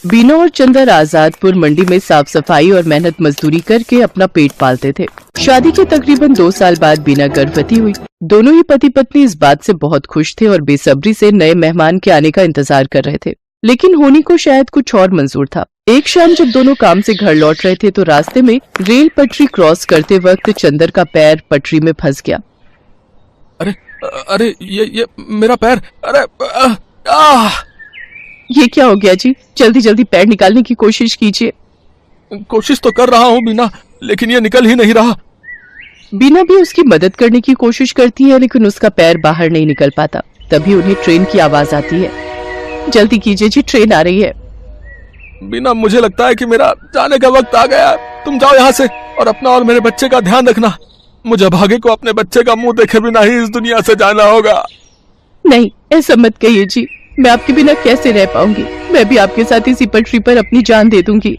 बीना और चंदर आजादपुर मंडी में साफ सफाई और मेहनत मजदूरी करके अपना पेट पालते थे। शादी के तकरीबन 2 साल बाद बीना गर्भवती हुई। दोनों ही पति पत्नी इस बात से बहुत खुश थे और बेसब्री से नए मेहमान के आने का इंतजार कर रहे थे, लेकिन होनी को शायद कुछ और मंजूर था। एक शाम जब दोनों काम से घर लौट रहे थे तो रास्ते में रेल पटरी क्रॉस करते वक्त चंदर का पैर पटरी में फंस गया। अरे अरे ये मेरा पैर, अरे ये क्या हो गया जी? जल्दी जल्दी पैर निकालने की कोशिश कीजिए। कोशिश तो कर रहा हूँ बीना, लेकिन ये निकल ही नहीं रहा। बीना भी उसकी मदद करने की कोशिश करती है, लेकिन उसका पैर बाहर नहीं निकल पाता। तभी उन्हें ट्रेन की आवाज आती है। जल्दी कीजिए जी, ट्रेन आ रही है। बीना, मुझे लगता है कि मेरा जाने का वक्त आ गया। तुम जाओ यहाँ से और अपना और मेरे बच्चे का ध्यान रखना। मुझे भागे को अपने बच्चे का मुंह देखे बिना ही इस दुनिया से जाना होगा। नहीं, ऐसा मत कहिए जी, मैं आपके बिना कैसे रह पाऊंगी? मैं भी आपके साथ इसी पटरी पर अपनी जान दे दूंगी।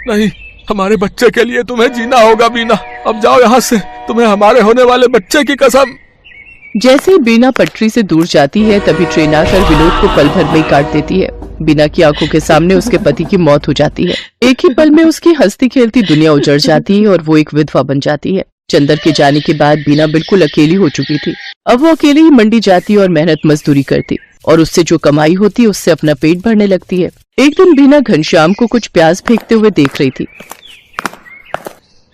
नहीं, हमारे बच्चे के लिए तुम्हें जीना होगा बीना। अब जाओ यहाँ से, तुम्हें हमारे होने वाले बच्चे की कसम। जैसे ही बीना पटरी से दूर जाती है तभी ट्रेन आकर विनोद को पल भर में ही काट देती है। बीना की आंखों के सामने उसके पति की मौत हो जाती है। एक ही पल में उसकी हंसती खेलती दुनिया उजड़ जाती है और वो एक विधवा बन जाती है। चंदर के जाने के बाद बीना बिल्कुल अकेली हो चुकी थी। अब वो अकेले ही मंडी जाती और मेहनत मजदूरी करती और उससे जो कमाई होती उससे अपना पेट भरने लगती है। एक दिन बीना घनश्याम को कुछ प्याज फेंकते हुए देख रही थी।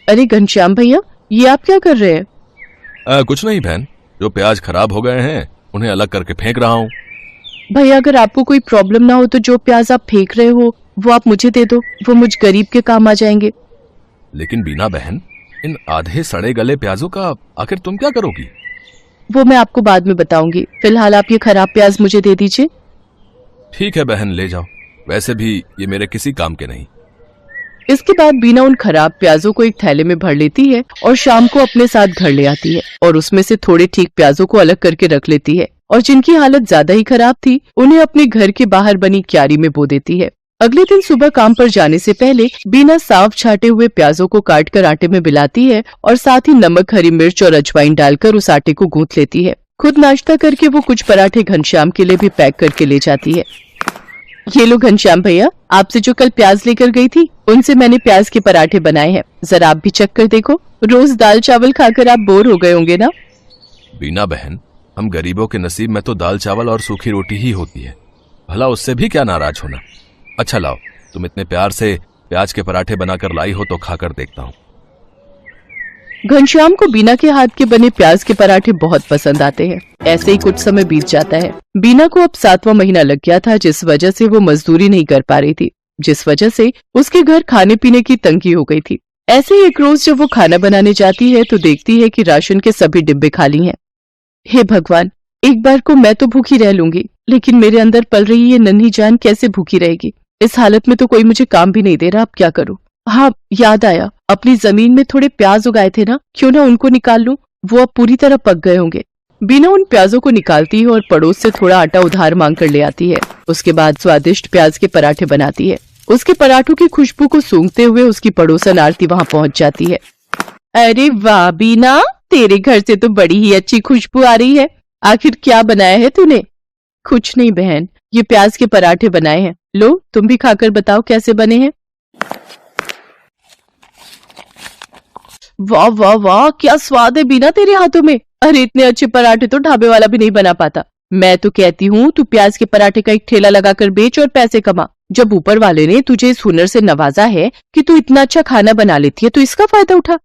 अरे घनश्याम भैया, ये आप क्या कर रहे हैं? कुछ नहीं बहन, जो प्याज खराब हो गए हैं उन्हें अलग करके फेंक रहा हूँ। भैया, अगर आपको कोई प्रॉब्लम ना हो तो जो प्याज आप फेंक रहे हो वो आप मुझे दे दो, वो मुझ गरीब के काम आ जाएंगे। लेकिन बीना बहन, इन आधे सड़े गले प्याजों का आखिर तुम क्या करोगी? वो मैं आपको बाद में बताऊंगी, फिलहाल आप ये खराब प्याज मुझे दे दीजिए। ठीक है बहन, ले जाओ। वैसे भी ये मेरे किसी काम के नहीं। इसके बाद बीना उन खराब प्याजों को एक थैले में भर लेती है और शाम को अपने साथ घर ले आती है और उसमें से थोड़े ठीक प्याजों को अलग करके रख लेती है और जिनकी हालत ज्यादा ही खराब थी उन्हें अपने घर के बाहर बनी क्यारी में बो देती है। अगले दिन सुबह काम पर जाने से पहले बीना साफ छाटे हुए प्याजों को काटकर आटे में मिलाती है और साथ ही नमक, हरी मिर्च और अजवाइन डालकर उस आटे को गूंथ लेती है। खुद नाश्ता करके वो कुछ पराठे घनश्याम के लिए भी पैक करके ले जाती है। ये लो घनश्याम भैया, आपसे जो कल प्याज लेकर गई थी उनसे मैंने प्याज के पराठे बनाए हैं, जरा आप भी चख कर देखो। रोज दाल चावल खाकर आप बोर हो गए होंगे ना? बीना बहन, हम गरीबों के नसीब में तो दाल चावल और सूखी रोटी ही होती है, भला उससे भी क्या नाराज होना। अच्छा लाओ, तुम इतने प्यार से प्याज के पराठे बनाकर लाई हो तो खाकर देखता हूँ। घनश्याम को बीना के हाथ के बने प्याज के पराठे बहुत पसंद आते हैं। ऐसे ही कुछ समय बीत जाता है। बीना को अब 7वां महीना लग गया था, जिस वजह से वो मजदूरी नहीं कर पा रही थी, जिस वजह से उसके घर खाने पीने की तंगी हो गई थी। ऐसे ही एक रोज जब वो खाना बनाने जाती है तो देखती है कि राशन के सभी डिब्बे खाली हैं। हे भगवान, एक बार को मैं तो भूखी रह लूंगी, लेकिन मेरे अंदर पल रही ये नन्ही जान कैसे भूखी रहेगी? इस हालत में तो कोई मुझे काम भी नहीं दे रहा, अब क्या करूं? हाँ, याद आया, अपनी जमीन में थोड़े प्याज उगाए थे ना, क्यों ना उनको निकाल लूं, वो अब पूरी तरह पक गए होंगे। बीना उन प्याजों को निकालती है और पड़ोस से थोड़ा आटा उधार मांग कर ले आती है। उसके बाद स्वादिष्ट प्याज के पराठे बनाती है। उसके पराठों की खुशबू को सूंघते हुए उसकी पड़ोसन आरती वहाँ पहुँच जाती है। अरे वाह बीना, तेरे घर से तो बड़ी ही अच्छी खुशबू आ रही है। आखिर क्या बनाया है तूने? कुछ नहीं बहन, ये प्याज के पराठे बनाए हैं। लो, तुम भी खाकर बताओ कैसे बने हैं। वाह वाह वाह, क्या स्वाद है बीना तेरे हाथों में। अरे इतने अच्छे पराठे तो ढाबे वाला भी नहीं बना पाता। मैं तो कहती हूँ तू प्याज के पराठे का एक ठेला लगाकर बेच और पैसे कमा। जब ऊपर वाले ने तुझे इस हुनर से नवाजा है कि तू इतना अच्छा खाना बना लेती है तो इसका फायदा उठा।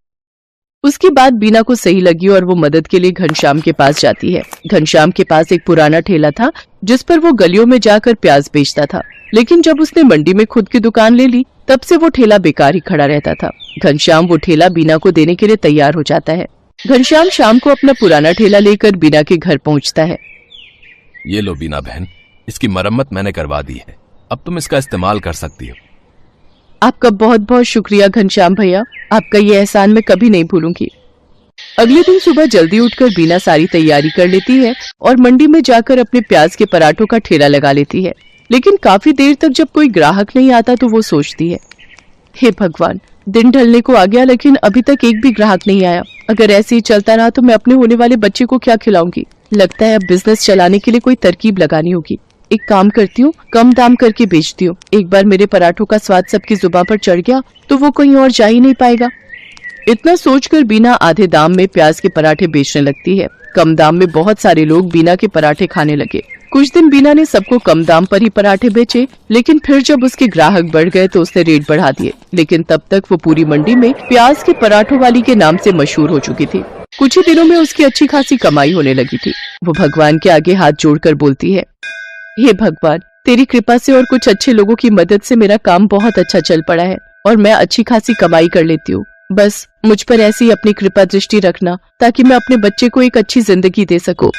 उसकी बात बीना को सही लगी और वो मदद के लिए घनश्याम के पास जाती है। घनश्याम के पास एक पुराना ठेला था जिस पर वो गलियों में जाकर प्याज बेचता था, लेकिन जब उसने मंडी में खुद की दुकान ले ली तब से वो ठेला बेकार ही खड़ा रहता था। घनश्याम वो ठेला बीना को देने के लिए तैयार हो जाता है। घनश्याम शाम को अपना पुराना ठेला लेकर बीना के घर पहुंचता है। ये लो बीना बहन, इसकी मरम्मत मैंने करवा दी है, अब तुम इसका इस्तेमाल कर सकती हो। आपका बहुत बहुत शुक्रिया घनश्याम भैया, आपका ये एहसान मैं कभी नहीं भूलूंगी। अगले दिन सुबह जल्दी उठकर बीना सारी तैयारी कर लेती है और मंडी में जाकर अपने प्याज के पराठों का ठेला लगा लेती है। लेकिन काफी देर तक जब कोई ग्राहक नहीं आता तो वो सोचती है, हे भगवान, दिन ढलने को आ गया लेकिन अभी तक एक भी ग्राहक नहीं आया। अगर ऐसे ही चलता रहा तो मैं अपने होने वाले बच्चे को क्या खिलाऊंगी? लगता है अब बिजनेस चलाने के लिए कोई तरकीब लगानी होगी। एक काम करती हूँ, कम दाम करके बेचती हूँ। एक बार मेरे पराठों का स्वाद सबकी जुबान पर चढ़ गया तो वो कहीं और जा ही नहीं पाएगा। इतना सोचकर बीना आधे दाम में प्याज के पराठे बेचने लगती है। कम दाम में बहुत सारे लोग बीना के पराठे खाने लगे। कुछ दिन बीना ने सबको कम दाम पर ही पराठे बेचे, लेकिन फिर जब उसके ग्राहक बढ़ गए तो उसने रेट बढ़ा दिए। लेकिन तब तक वो पूरी मंडी में प्याज के पराठों वाली के नाम से मशहूर हो चुकी थी। कुछ ही दिनों में उसकी अच्छी खासी कमाई होने लगी थी। वो भगवान के आगे हाथ जोड़कर बोलती है, हे भगवान, तेरी कृपा से और कुछ अच्छे लोगों की मदद से मेरा काम बहुत अच्छा चल पड़ा है और मैं अच्छी खासी कमाई कर लेती हूँ। बस मुझ पर ऐसी अपनी कृपा दृष्टि रखना ताकि मैं अपने बच्चे को एक अच्छी जिंदगी दे सकूं।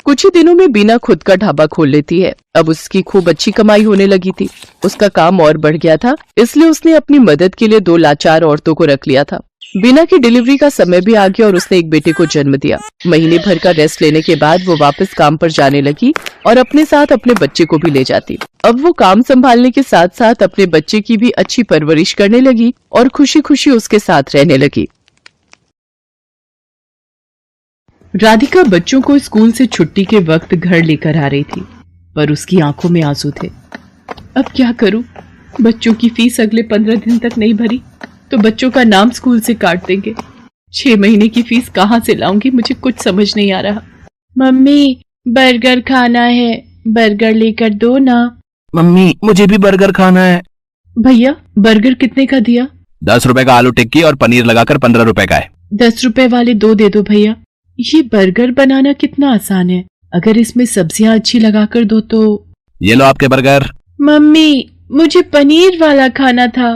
कुछ ही दिनों में बीना खुद का ढाबा खोल लेती है। अब उसकी खूब अच्छी कमाई होने लगी थी। उसका काम और बढ़ गया था, इसलिए उसने अपनी मदद के लिए 2 लाचार औरतों को रख लिया था। बीना की डिलीवरी का समय भी आ गया और उसने एक बेटे को जन्म दिया। महीने भर का रेस्ट लेने के बाद वो वापस काम पर जाने लगी और अपने साथ अपने बच्चे को भी ले जाती। अब वो काम संभालने के साथ साथ अपने बच्चे की भी अच्छी परवरिश करने लगी और खुशी खुशी उसके साथ रहने लगी। राधिका बच्चों को स्कूल से छुट्टी के वक्त घर लेकर आ रही थी, पर उसकी आंखों में आंसू थे। अब क्या करूं? बच्चों की फीस अगले 15 दिन तक नहीं भरी तो बच्चों का नाम स्कूल से काट देंगे। 6 महीने की फीस कहाँ से लाऊंगी? मुझे कुछ समझ नहीं आ रहा। मम्मी, बर्गर खाना है, बर्गर लेकर दो ना। मम्मी, मुझे भी बर्गर खाना है। भैया, बर्गर कितने का दिया? 10 रुपए का आलू टिक्की और पनीर लगाकर 15 रुपए का है। 10 रुपए वाले 2 दे दो भैया। ये बर्गर बनाना कितना आसान है, अगर इसमें सब्जियां अच्छी लगाकर दो तो। ये लो आपके बर्गर। मम्मी, मुझे पनीर वाला खाना था।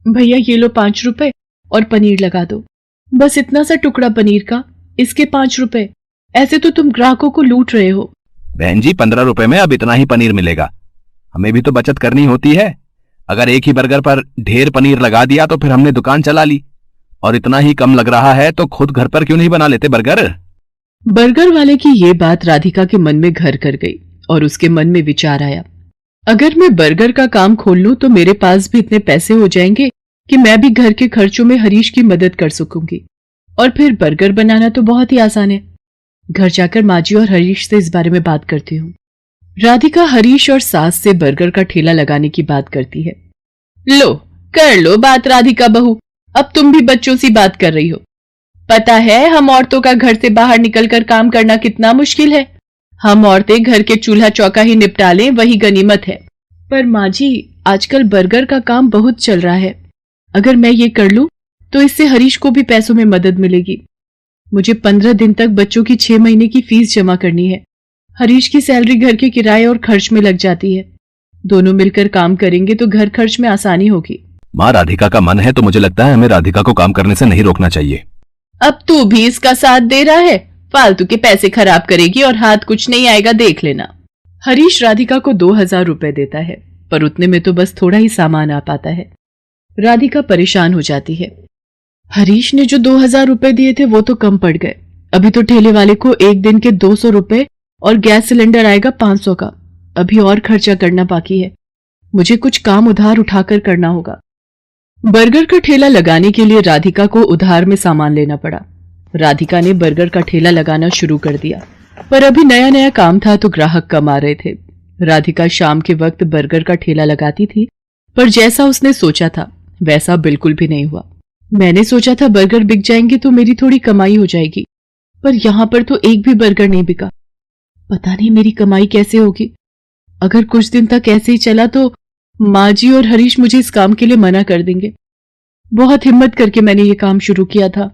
भैया, ये लो 5 रुपए और पनीर लगा दो। बस इतना सा टुकड़ा पनीर का, इसके 5 रुपए। ऐसे तो तुम ग्राहकों को लूट रहे हो। बहन जी, 15 रुपए में अब इतना ही पनीर मिलेगा। हमें भी तो बचत करनी होती है। अगर एक ही बर्गर पर ढेर पनीर लगा दिया तो फिर हमने दुकान चला ली, और इतना ही कम लग रहा है तो खुद घर पर क्यों नहीं बना लेते बर्गर। बर्गर वाले की ये बात राधिका के मन में घर कर गई और उसके मन में विचार आया, अगर मैं बर्गर का काम खोल लूं तो मेरे पास भी इतने पैसे हो जाएंगे कि मैं भी घर के खर्चों में हरीश की मदद कर सकूंगी। और फिर बर्गर बनाना तो बहुत ही आसान है। घर जाकर माजी और हरीश से इस बारे में बात करती हूँ। राधिका हरीश और सास से बर्गर का ठेला लगाने की बात करती है। लो, कर लो बात राधिका बहू, अब तुम भी बच्चों सी बात कर रही हो। पता है हम औरतों का घर से बाहर निकलकर काम करना कितना मुश्किल है। हम औरतें घर के चूल्हा चौका ही निपटा लें, वही गनीमत है। पर माँ जी, आजकल बर्गर का काम बहुत चल रहा है। अगर मैं ये कर लूं तो इससे हरीश को भी पैसों में मदद मिलेगी। मुझे 15 दिन तक बच्चों की 6 महीने की फीस जमा करनी है। हरीश की सैलरी घर के किराए और खर्च में लग जाती है। दोनों मिलकर काम करेंगे तो घर खर्च में आसानी होगी। माँ, राधिका का मन है तो मुझे लगता है हमें राधिका को काम करने से नहीं रोकना चाहिए। अब तू भी इसका साथ दे रहा है? फालतू के पैसे खराब करेगी और हाथ कुछ नहीं आएगा, देख लेना। हरीश राधिका को 2000 रुपए देता है, पर उतने में तो बस थोड़ा ही सामान आ पाता है। राधिका परेशान हो जाती है। हरीश ने जो 2000 रुपए दिए थे वो तो कम पड़ गए। अभी तो ठेले वाले को एक दिन के 200 रुपए और गैस सिलेंडर आएगा 500 का। अभी और खर्चा करना बाकी है। मुझे कुछ काम उधार उठाकर करना होगा। बर्गर का ठेला लगाने के लिए राधिका को उधार में सामान लेना पड़ा। राधिका ने बर्गर का ठेला लगाना शुरू कर दिया, पर अभी नया नया काम था तो ग्राहक कम आ रहे थे। राधिका शाम के वक्त बर्गर का ठेला लगाती थी, पर जैसा उसने सोचा था वैसा बिल्कुल भी नहीं हुआ। मैंने सोचा था बर्गर बिक जाएंगे तो मेरी थोड़ी कमाई हो जाएगी, पर यहाँ पर तो एक भी बर्गर नहीं बिका। पता नहीं मेरी कमाई कैसे होगी। अगर कुछ दिन तक ऐसे ही चला तो माँ जी और हरीश मुझे इस काम के लिए मना कर देंगे। बहुत हिम्मत करके मैंने ये काम शुरू किया था।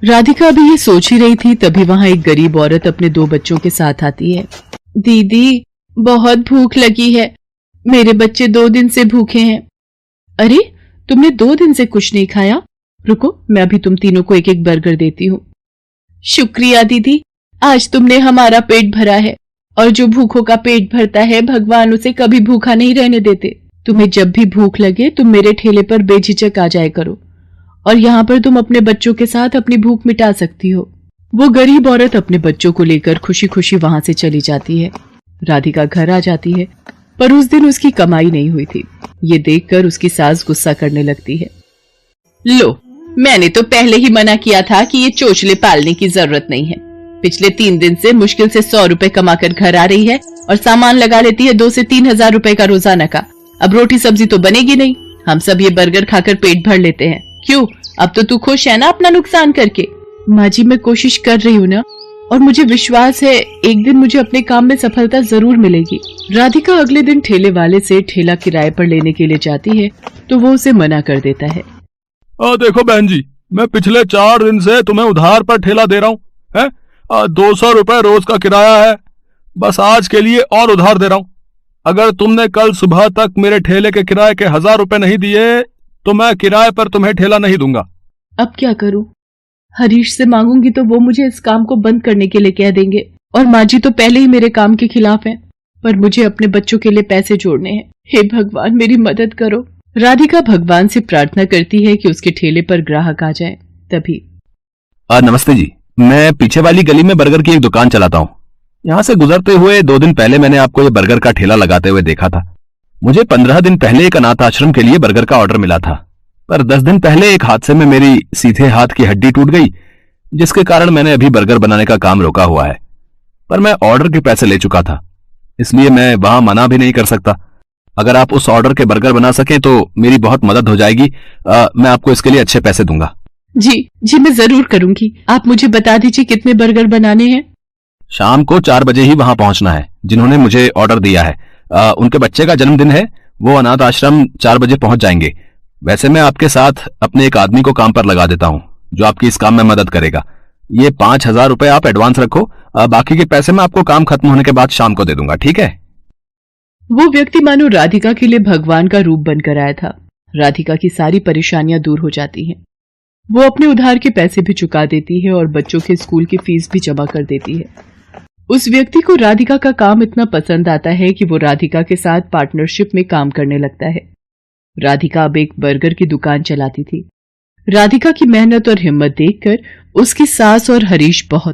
राधिका अभी ये सोच ही रही थी, तभी वहां एक गरीब औरत अपने 2 बच्चों के साथ आती है। दीदी, बहुत भूख लगी है, मेरे बच्चे 2 दिन से भूखे हैं। अरे, तुमने 2 दिन से कुछ नहीं खाया? रुको, मैं अभी तुम तीनों को एक एक बर्गर देती हूँ। शुक्रिया दीदी, आज तुमने हमारा पेट भरा है, और जो भूखों का पेट भरता है भगवान उसे कभी भूखा नहीं रहने देते। तुम्हें जब भी भूख लगे तुम मेरे ठेले पर बेझिझक आ जाया करो, और यहाँ पर तुम अपने बच्चों के साथ अपनी भूख मिटा सकती हो। वो गरीब औरत अपने बच्चों को लेकर खुशी खुशी वहां से चली जाती है। राधिका घर आ जाती है, पर उस दिन उसकी कमाई नहीं हुई थी। ये देखकर उसकी सास गुस्सा करने लगती है। लो, मैंने तो पहले ही मना किया था कि ये चोचले पालने की जरूरत नहीं है। पिछले 3 दिन से मुश्किल से 100 रुपए कमा कर घर आ रही है और सामान लगा लेती है 2 से 3 हजार रुपए का रोजाना का। अब रोटी सब्जी तो बनेगी नहीं, हम सब ये बर्गर खाकर पेट भर लेते हैं। क्यों, अब तो तू खुश है ना अपना नुकसान करके? माँ जी, मैं कोशिश कर रही हूँ ना, और मुझे विश्वास है एक दिन मुझे अपने काम में सफलता जरूर मिलेगी। राधिका अगले दिन ठेले वाले से ठेला किराए पर लेने के लिए जाती है तो वो उसे मना कर देता है। देखो बहन जी, मैं पिछले 4 दिन से तुम्हें उधार पर ठेला दे रहा हूँ, है 200 रुपए रोज का किराया है, बस आज के लिए और उधार दे रहा हूँ। अगर तुमने कल सुबह तक मेरे ठेले के किराए के 1000 रुपए नहीं दिए तो मैं किराए पर तुम्हें ठेला नहीं दूंगा। अब क्या करूं? हरीश से मांगूंगी तो वो मुझे इस काम को बंद करने के लिए कह देंगे, और माँ जी तो पहले ही मेरे काम के खिलाफ हैं, पर मुझे अपने बच्चों के लिए पैसे जोड़ने हैं। हे भगवान, मेरी मदद करो। राधिका भगवान से प्रार्थना करती है कि उसके ठेले पर ग्राहक आ जाए। तभी नमस्ते जी, मैं पीछे वाली गली में बर्गर की एक दुकान चलाता हूँ। यहाँ से गुजरते हुए 2 दिन पहले मैंने आपको ये बर्गर का ठेला लगाते हुए देखा था। मुझे 15 दिन पहले एक अनाथ आश्रम के लिए बर्गर का ऑर्डर मिला था, पर 10 दिन पहले एक हादसे में मेरी सीधे हाथ की हड्डी टूट गई, जिसके कारण मैंने अभी बर्गर बनाने का काम रोका हुआ है। पर मैं ऑर्डर के पैसे ले चुका था, इसलिए मैं वहां मना भी नहीं कर सकता। अगर आप उस ऑर्डर के बर्गर बना सकें तो मेरी बहुत मदद हो जाएगी। मैं आपको इसके लिए अच्छे पैसे दूंगा। जी, मैं जरूर करूंगी। आप मुझे बता दीजिए कितने बर्गर बनाने हैं। शाम को 4 बजे ही वहां पहुंचना है। जिन्होंने मुझे ऑर्डर दिया है उनके बच्चे का जन्मदिन है, वो अनाथ आश्रम 4 बजे पहुंच जाएंगे। वैसे मैं आपके साथ अपने एक आदमी को काम पर लगा देता हूं जो आपकी इस काम में मदद करेगा। ये 5000 रुपए आप एडवांस रखो, बाकी के पैसे मैं आपको काम खत्म होने के बाद शाम को दे दूंगा, ठीक है? वो व्यक्ति मानो राधिका के लिए भगवान का रूप बनकर आया था। राधिका की सारी परेशानियां दूर हो जाती हैं। वो अपने उधार के पैसे भी चुका देती है और बच्चों के स्कूल की फीस भी जमा कर देती है। उस व्यक्ति को राधिका का काम इतना पसंद आता है कि वो राधिका के साथ पार्टनरशिप में काम करने लगता है। राधिका अब एक बर्गर की दुकान चलाती थी। राधिका की मेहनत और हिम्मत देखकर उसकी सास और हरीश बहुत